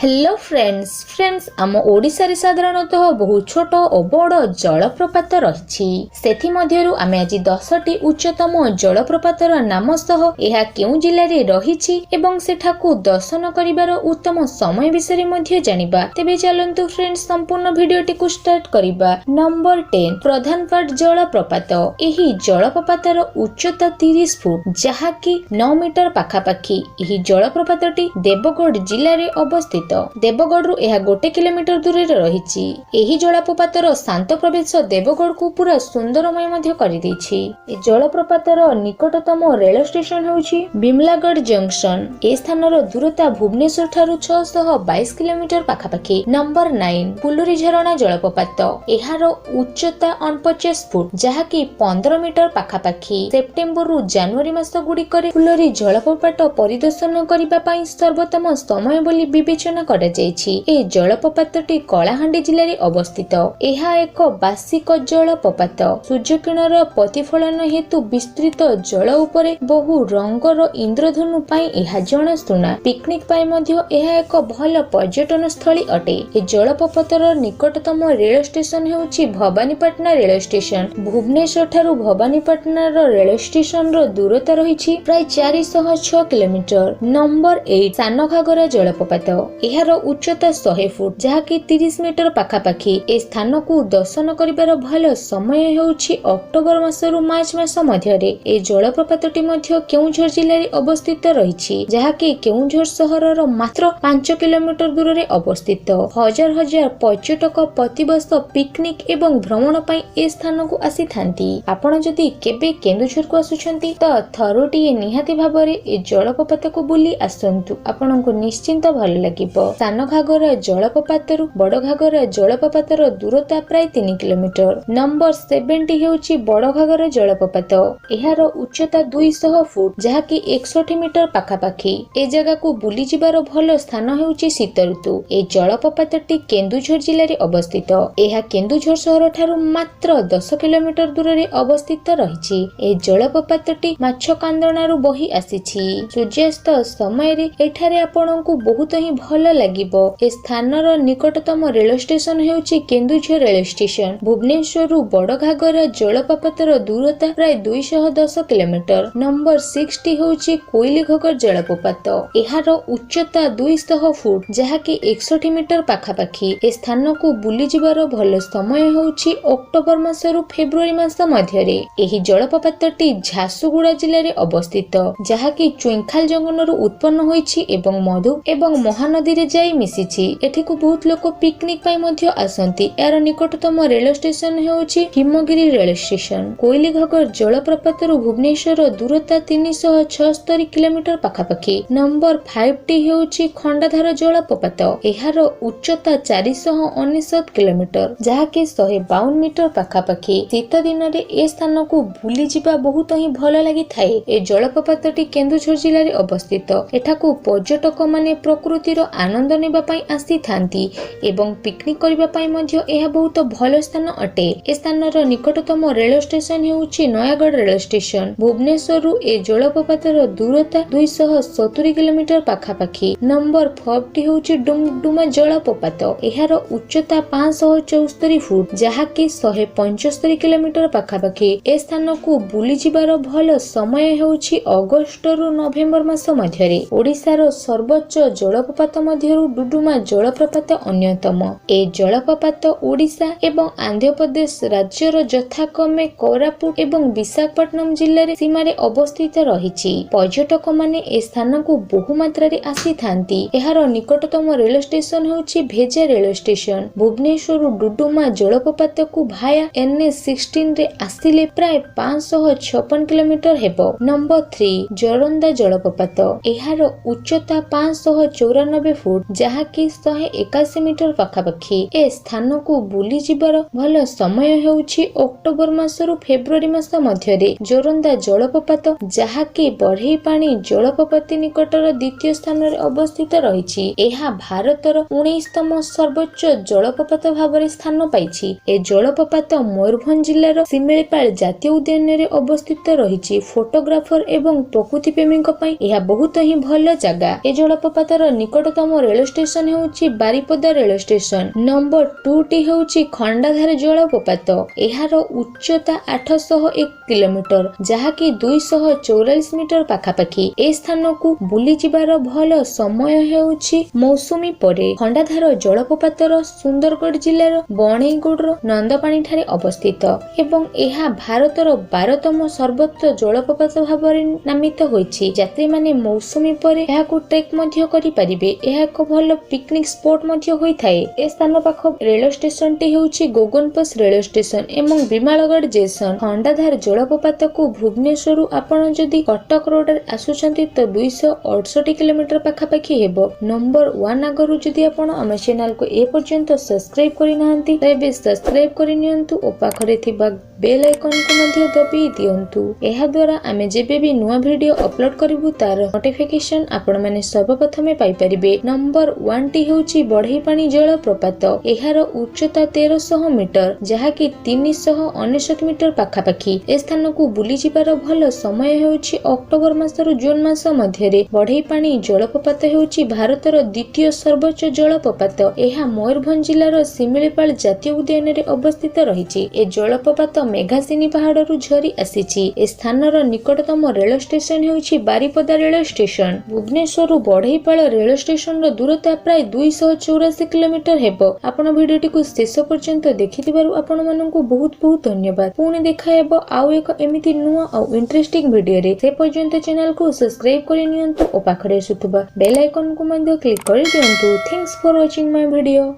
Hello friends आम ओडिशा रे साधारणतः बहुत छोट और बड़ जलप्रपात रही सेथि मध्यरु आमे आज 10टी उच्चतम जलप्रपातर नाम सह एहा केउ जिल्ला रे रहिछि एवं सेठाकू दर्शन करिवार उत्तम समय विषय मध्ये जानिबा। तेबे चलंतु फ्रेंड्स संपूर्ण भिडियोटी को स्टार्ट करिबा। नंबर 10 प्रधानपाट जलप्रपात। एही जलप्रपातर उच्चता 30 फुट जहाकी 9 मीटर पाखापाखी। एही जलप्रपातटी देवगढ़ जिल्ला रे अवस्थित। देवगढ़ एहा 1 किलोमीटर दूर रही। एही जलप्रपातर शांत प्रवेश देवगढ़ को पूरा सुंदरमय मध्य कर देछि। ए जलप्रपातर निकटतम रेल स्टेशन होछि बिमलागढ़ जंक्शन। ए स्थानर दूरता भुवनेश्वर ठारू 622 किलोमीटर पाखापाखी। नंबर 9 फुलुरी झरणा जलप्रपात। एहार उच्चता 49 फुट जहाकी 15 मीटर पाखापाखी। सेप्टेम्बर रु जनवरी मास गुड़िकरे फुलुरी जलप्रपात परिदर्शन करिबा पई सर्वोत्तम समय बोली विवेचना करा जायछि। ए जलप्रपातटी कलाहांडी जिल्ला रे अवस्थित। एहा एक बार्षिक जलप्रपात। सूर्यकिरणर प्रतिफलन हेतु विस्तृत जल उपरे बहु रंगर इंद्रधनु पई एहा जणाशुना। पिकनिक पई मध्ये एहा एक भल पर्यटन स्थली अटे। ए जलप्रपातर निकटतम रेल स्टेशन हेउछि भवानीपाटना रेल स्टेशन। भुवनेश्वर ठारू भवानीपाटना रेल स्टेशन रो दूरता रहिछि प्राय 406 किलोमीटर। नंबर 8 सानघागरा जलप्रपात। एहार उच्चता 100 फुट जहाकी 30 मीटर पाखापाखी। ए स्थान को दर्शन करिवार भल समय हेउछि अक्टोबर मासरु मार्च मास मध्यरे। ए जलप्रपातटी मध्ये केउझर जिल्ला रे अवस्थित रहिछि जहाकी केउझर सहरर मात्र 5 किलोमीटर दूर रे अवस्थित। हजार हजार पर्यटक प्रतिवर्ष पिकनिक एवं भ्रमण पई ए स्थान को आसी थांती। आपण जदि केबे केन्दुझर को आसुछंती त थरोटी निहाती भाबरे ए जलप्रपात को बुली आसंतु। आपनको निश्चिंत भल लागिबो। सानघागरा जलप्रपातरु बड़घागरा जलप्रपातर दूरता प्राय 3 किलोमीटर। नंबर 70 हेउछि बड़घागरा जलप्रपात। एहार उच्चता 200 फुट जहाकी 61 मीटर पाखापाखी। ए जगह को बुली जिबार भल स्थान हेउछि शीत ऋतु। ए जलप्रपातटी केन्दुझर जिल्ला रे अवस्थित। एहा केन्दुझर शहर ठारू मात्र 10 किलोमीटर दूर रे अवस्थित रहिछि। ए जलप्रपातटी माछकांदणारू बही आसीछि। सूर्यास्त समय रे एठारे आपणଙ୍କୁ बहुत ही भल लागिबो। ए स्थानर निकटतम रेल स्टेशन हेउछि केन्दुझर रेल स्टेशन। भुवनेश्वर रु बड़घागरा जलप्रपातर दूरता प्राय 210 किलोमीटर। नंबर 60 हेउछि कोइलीघगर जलप्रपात। एहार उच्चता 200 फुट जहाकी 61 मीटर पाखापाखी। ए स्थान को बुली जिबार भल समय हेउछि अक्टोबर मासरु फेब्रुआरी मास मध्यरे। एही जलप्रपातटी झारसुगुड़ा जिल्ला रे अवस्थित जहाकी चुइखाल जंगलरु उत्पन्न होइछि एवं मधु एवं महानदी रे जाई मिसिछि। एठी को बहुत लोक पिकनिक पई मध्ये आसंती। यार निकटतम रेल स्टेशन हेउछि हिमगिरी रेल स्टेशन। कोइलीघगर जलप्रपातरु भुवनेश्वर दूरता 376 किलोमीटर पाखापाखी। नंबर 5 हेउछि खंडाधार जलप्रपात। एहार उच्चता 469 किलोमीटर जहाकी 152 मीटर पाखापाखी। शीत दिन रे ए स्थान को बुली जिबा बहुत ही भल लागि थाए। ए जलप्रपातटी केन्दुझर जिल्ला रे अवस्थित। एठाकू पर्यटक माने प्रकृतिर आनंद नेबा पई आसी थांती एवं पिकनिक करिबा पई मध्ये एहा बहुत भल स्थान अटे। ए स्थानर निकटतम रेल स्टेशन हेउछि नयागढ़ रेल स्टेशन। भुवनेश्वर रु ए जलप्रपातर दूरता 270 किलोमीटर पाखापाखी। नंबर 40 हेउछि डुमडुमा जलप्रपात। एहार उच्चता 574 फुट जहाकी 175 किलोमीटर पाखापाखी। ए स्थान को बुली जिबार भल समय हेउछि अगस्त रु नवेम्बर मास मध्यरे। ओडिसार सर्वोच्च जलप्रपात मध्यरु डुडुमा जलप्रपात अन्यतम। ए जलप्रपात ओडिशा एवं आंध्र प्रदेश राज्यर यथाक्रमे कोरापुट एवं विशाखापट्टनम जिल्ला रे सीमा रे अवस्थित रहिछि। पर्यटक माने ए स्थान को बहु मात्रा रे आसी थांती। एहार निकटतम रेल स्टेशन हेउछि भेजा रेल स्टेशन। भुवनेश्वर डुडुमा जलप्रपात को भाया NH16 रे आसिले प्राय 556 किलोमीटर हेबो। नंबर 3 जोरंदा जलप्रपात। एहार उच्चता 594 फुट जहाकी 181 मीटर पाखापाखी। ए स्थान को बुली जिबार भल समय हेउछि अक्टोबर मासरु फेब्रुआरी मास मध्यरे। जोरंदा जलप्रपात जहाकी बढ़ई पानी जलप्रपात निकटर द्वितीय स्थान रे अवस्थित रहिछि। एहा भारतर 19तम सर्वोच्च जलप्रपात भाबरे स्थान पाइछि। ए जलप्रपात मयूरभंज जिल्लार सिमिलीपाल जातीय उद्यान रे अवस्थित रहिछि। फोटोग्राफर एवं प्रकृति प्रेमी पई एहा बहुत ही भल जगह। ए जलप्रपातर निकटतम रेल स्टेशन हेउची बारिपदा रेल स्टेशन। नंबर 2 टी हेउची खंडाधार जलप्रपात। एहार उच्चता 801 किलोमीटर जहाँकि 244 मीटर पाखापाखि। ए स्थान को बुली जिबार भल समय हेउची मौसुमी परे। खंडाधार जलप्रपातर सुंदरगढ़ जिल्लार बणईगढ़ नंदपाणी ठारे अवस्थित एवं एहा भारतर 12तम सर्वोच्च जलप्रपात भाବରେ नामित होइछि। यात्री माने मौसुमी परे एहाकु ट्रेक मध्य करि परिबे। एहा एक भल पिकनिक स्पॉट मध्य होइथाय। ए स्थान पाख रेल स्टेशन टी हेउछि गोगनपस रेल स्टेशन एवं बिमालगढ़ जंक्शन। खंडाधार जलप्रपात को भुवनेश्वर आपण जदि कटक रोड रे आसुछंती तो 268 किलोमीटर पाखापाखि हेबो। नंबर 1 आगरु जदि आपण हम चैनल को ए पर्यंत सब्सक्राइब करि नाहंती तबे सब्सक्राइब करि नियंतु ओ पाखरे थिबा बेल आइकन को मध्य दबी दियंतु। एहा द्वारा आमे जेबे भी नुवा वीडियो अपलोड करिवु तार नोटिफिकेशन आपण माने सर्वप्रथमे पाई परिबे। नंबर 1 टी हेउची बढ़ईपाणी जलप्रपात। एहार उच्चता 1300 मीटर जहाँकि 399 मीटर पाखापाखि। ए स्थान को बुली जिबार भल समय हेउची अक्टोबर मासरु जून मास मध्यरे। बढ़ईपाणी जलप्रपात हेउची भारतर द्वितीय सर्वोच्च जलप्रपात। एहा मयूरभंज जिल्लार सिमिलीपाल जातीय उद्यान रे अवस्थित रहिछि। ए जलप्रपात मेघासिनी पहाड़रू झरी आसीछि। ए स्थानर निकटतम रेल स्टेशन हेउछि Baripada rail station. Bhubaneswar Badhaipal rail station रो दूरता प्राय 284 किलोमीटर हेबो। आपण भिडियोटी को शेष पर्यंत देखिथिबारु आपण माननकु बहुत बहुत धन्यवाद। पुणी देखा हेबो आउ एक एमिति नुवा आ इंटरेस्टिंग वीडियो रे। से पर्यंत चैनल को सब्सक्राइब करि नियंतु ओ पाखरे सुथुबा बेल आइकन को मध्य क्लिक करि दियंतु। Thanks for watching my video.